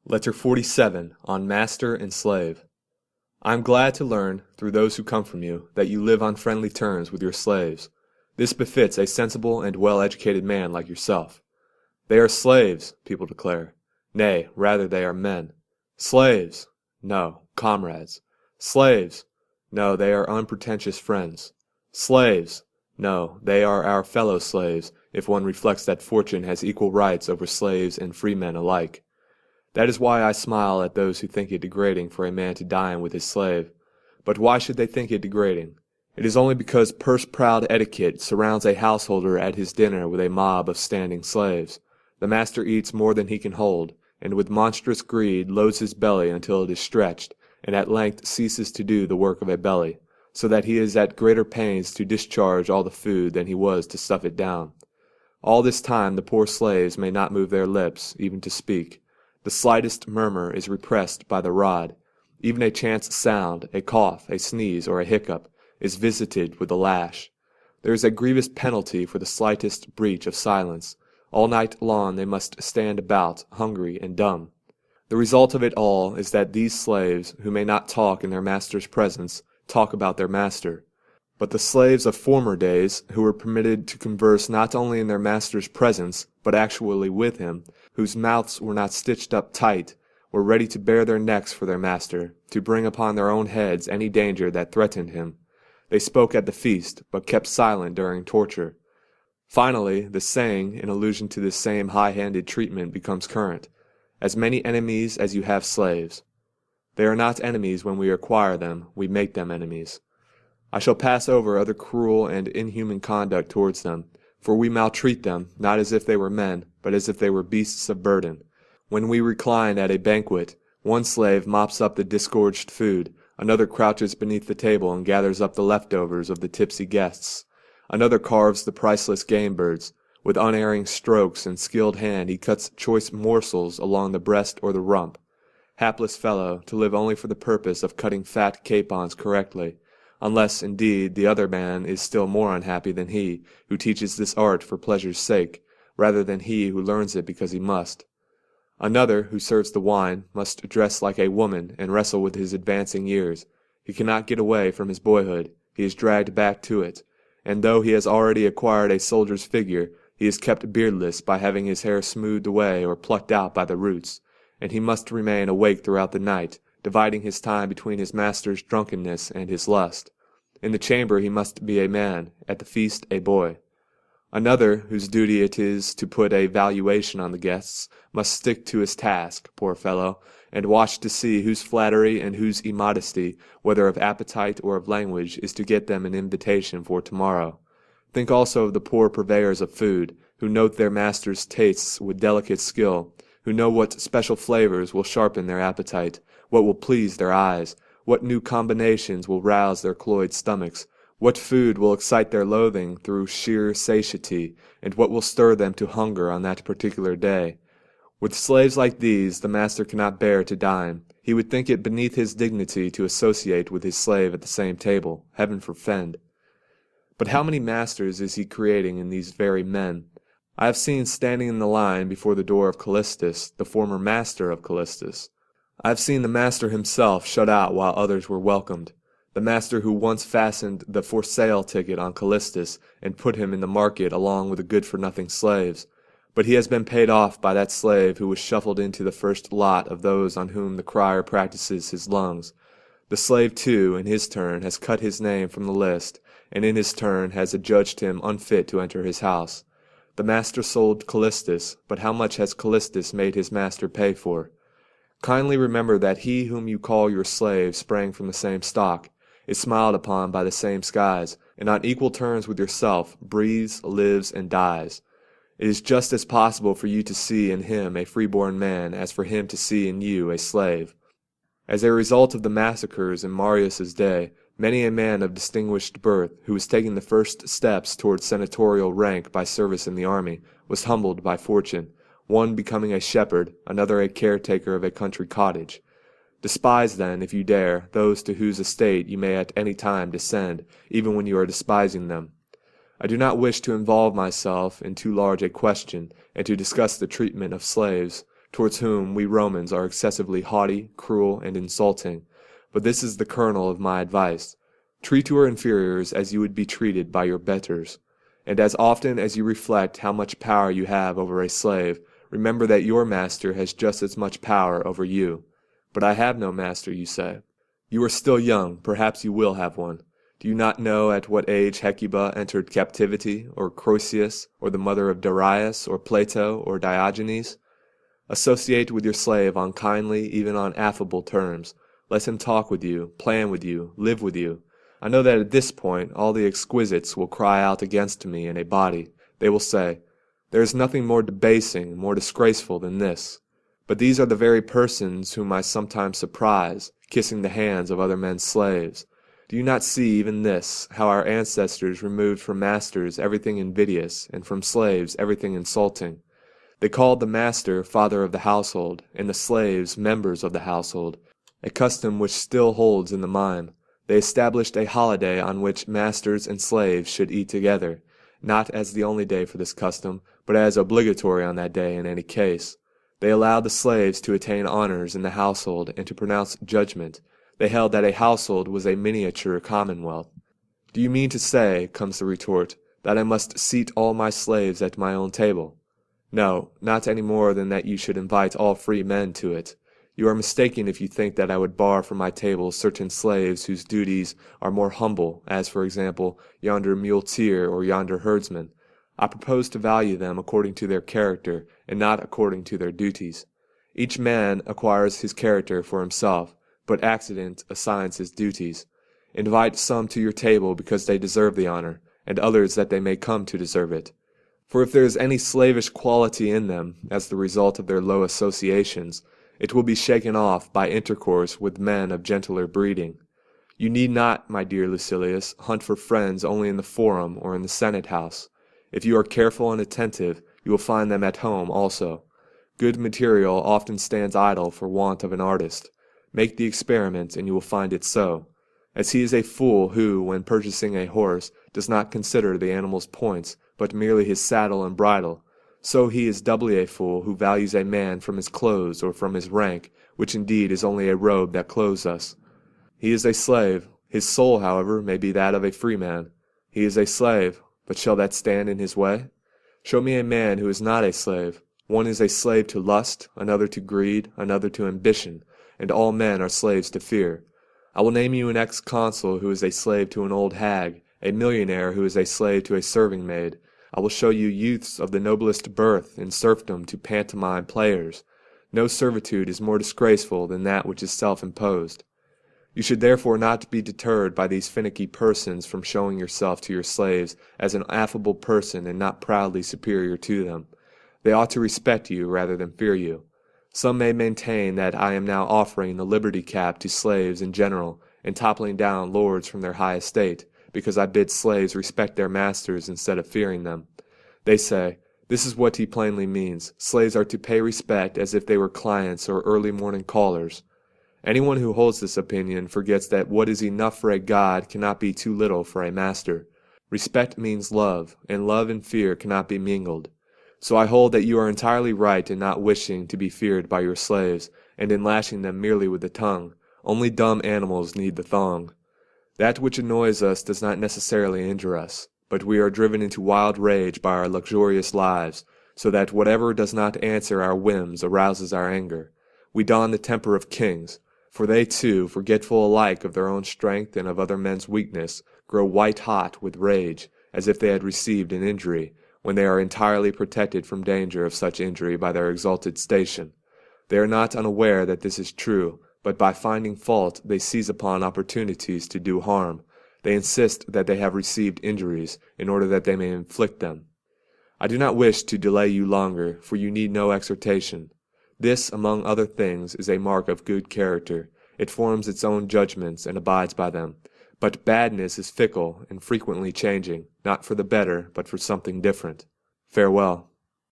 Letter 47, on Master and Slave. I am glad to learn, through those who come from you, that you live on friendly terms with your slaves. This befits a sensible and well-educated man like yourself. They are slaves, people declare. Nay, rather they are men. Slaves! No, comrades. Slaves! No, they are unpretentious friends. Slaves! No, they are our fellow slaves, if one reflects that fortune has equal rights over slaves and freemen alike. That is why I smile at those who think it degrading for a man to dine with his slave. But why should they think it degrading? It is only because purse-proud etiquette surrounds a householder at his dinner with a mob of standing slaves. The master eats more than he can hold, and with monstrous greed loads his belly until it is stretched, and at length ceases to do the work of a belly, so that he is at greater pains to discharge all the food than he was to stuff it down. All this time the poor slaves may not move their lips, even to speak. The slightest murmur is repressed by the rod. Even a chance sound, a cough, a sneeze, or a hiccup, is visited with the lash. There is a grievous penalty for the slightest breach of silence. All night long they must stand about, hungry and dumb. The result of it all is that these slaves, who may not talk in their master's presence, talk about their master. But the slaves of former days, who were permitted to converse not only in their master's presence, but actually with him, whose mouths were not stitched up tight, were ready to bare their necks for their master, to bring upon their own heads any danger that threatened him. They spoke at the feast, but kept silent during torture. Finally, the saying, in allusion to this same high-handed treatment, becomes current: as many enemies as you have slaves. They are not enemies when we acquire them, we make them enemies. I shall pass over other cruel and inhuman conduct towards them, for we maltreat them, not as if they were men, but as if they were beasts of burden. When we recline at a banquet, one slave mops up the disgorged food, another crouches beneath the table and gathers up the leftovers of the tipsy guests. Another carves the priceless game birds. With unerring strokes and skilled hand he cuts choice morsels along the breast or the rump. Hapless fellow, to live only for the purpose of cutting fat capons correctly, unless, indeed, the other man is still more unhappy than he, who teaches this art for pleasure's sake, rather than he who learns it because he must. Another, who serves the wine, must dress like a woman and wrestle with his advancing years. He cannot get away from his boyhood, he is dragged back to it, and though he has already acquired a soldier's figure, he is kept beardless by having his hair smoothed away or plucked out by the roots, and he must remain awake throughout the night, dividing his time between his master's drunkenness and his lust. In the chamber he must be a man, at the feast a boy. Another, whose duty it is to put a valuation on the guests, must stick to his task, poor fellow, and watch to see whose flattery and whose immodesty, whether of appetite or of language, is to get them an invitation for tomorrow. Think also of the poor purveyors of food, who note their master's tastes with delicate skill, who know what special flavors will sharpen their appetite, what will please their eyes, what new combinations will rouse their cloyed stomachs, what food will excite their loathing through sheer satiety, and what will stir them to hunger on that particular day. With slaves like these the master cannot bear to dine. He would think it beneath his dignity to associate with his slave at the same table. Heaven forfend. But how many masters is he creating in these very men? I have seen standing in the line before the door of Callistus, the former master of Callistus. I have seen the master himself shut out while others were welcomed, the master who once fastened the for sale ticket on Callistus and put him in the market along with the good-for-nothing slaves. But he has been paid off by that slave who was shuffled into the first lot of those on whom the crier practices his lungs. The slave, too, in his turn, has cut his name from the list, and in his turn has adjudged him unfit to enter his house. The master sold Callistus, but how much has Callistus made his master pay for? Kindly remember that he whom you call your slave sprang from the same stock, is smiled upon by the same skies, and on equal terms with yourself, breathes, lives, and dies. It is just as possible for you to see in him a freeborn man as for him to see in you a slave. As a result of the massacres in Marius's day, many a man of distinguished birth, who was taking the first steps towards senatorial rank by service in the army, was humbled by fortune, one becoming a shepherd, another a caretaker of a country cottage. Despise, then, if you dare, those to whose estate you may at any time descend, even when you are despising them. I do not wish to involve myself in too large a question, and to discuss the treatment of slaves, towards whom we Romans are excessively haughty, cruel, and insulting. But this is the kernel of my advice. Treat your inferiors as you would be treated by your betters. And as often as you reflect how much power you have over a slave, remember that your master has just as much power over you. But I have no master, you say. You are still young, perhaps you will have one. Do you not know at what age Hecuba entered captivity, or Croesus, or the mother of Darius, or Plato, or Diogenes? Associate with your slave on kindly, even on affable terms. Let him talk with you, plan with you, live with you. I know that at this point all the exquisites will cry out against me in a body. They will say, "There is nothing more debasing, more disgraceful than this." But these are the very persons whom I sometimes surprise, kissing the hands of other men's slaves. Do you not see even this, how our ancestors removed from masters everything invidious, and from slaves everything insulting? They called the master father of the household, and the slaves members of the household, a custom which still holds in the mind. They established a holiday on which masters and slaves should eat together, not as the only day for this custom, but as obligatory on that day in any case. They allowed the slaves to attain honors in the household and to pronounce judgment. They held that a household was a miniature commonwealth. "Do you mean to say," comes the retort, "that I must seat all my slaves at my own table?" No, not any more than that you should invite all free men to it. You are mistaken if you think that I would bar from my table certain slaves whose duties are more humble, as, for example, yonder muleteer or yonder herdsman. I propose to value them according to their character, and not according to their duties. Each man acquires his character for himself, but accident assigns his duties. Invite some to your table because they deserve the honor, and others that they may come to deserve it. For if there is any slavish quality in them, as the result of their low associations, it will be shaken off by intercourse with men of gentler breeding. You need not, my dear Lucilius, hunt for friends only in the forum or in the Senate house. If you are careful and attentive, you will find them at home also. Good material often stands idle for want of an artist. Make the experiment, and you will find it so. As he is a fool who, when purchasing a horse, does not consider the animal's points, but merely his saddle and bridle, so he is doubly a fool who values a man from his clothes or from his rank, which indeed is only a robe that clothes us. He is a slave. His soul, however, may be that of a free man. He is a slave, but shall that stand in his way? Show me a man who is not a slave. One is a slave to lust, another to greed, another to ambition, and all men are slaves to fear. I will name you an ex-consul who is a slave to an old hag, a millionaire who is a slave to a serving-maid. I will show you youths of the noblest birth in serfdom to pantomime players. No servitude is more disgraceful than that which is self-imposed. You should therefore not be deterred by these finicky persons from showing yourself to your slaves as an affable person and not proudly superior to them. They ought to respect you rather than fear you. Some may maintain that I am now offering the liberty cap to slaves in general, and toppling down lords from their high estate, because I bid slaves respect their masters instead of fearing them. They say, "This is what he plainly means. Slaves are to pay respect as if they were clients or early morning callers." Anyone who holds this opinion forgets that what is enough for a god cannot be too little for a master. Respect means love, and love and fear cannot be mingled. So I hold that you are entirely right in not wishing to be feared by your slaves, and in lashing them merely with the tongue. Only dumb animals need the thong. That which annoys us does not necessarily injure us, but we are driven into wild rage by our luxurious lives, so that whatever does not answer our whims arouses our anger. We don the temper of kings, for they too, forgetful alike of their own strength and of other men's weakness, grow white-hot with rage, as if they had received an injury, when they are entirely protected from danger of such injury by their exalted station. They are not unaware that this is true, but by finding fault they seize upon opportunities to do harm. They insist that they have received injuries, in order that they may inflict them. I do not wish to delay you longer, for you need no exhortation. This, among other things, is a mark of good character. It forms its own judgments and abides by them. But badness is fickle and frequently changing, not for the better, but for something different. Farewell.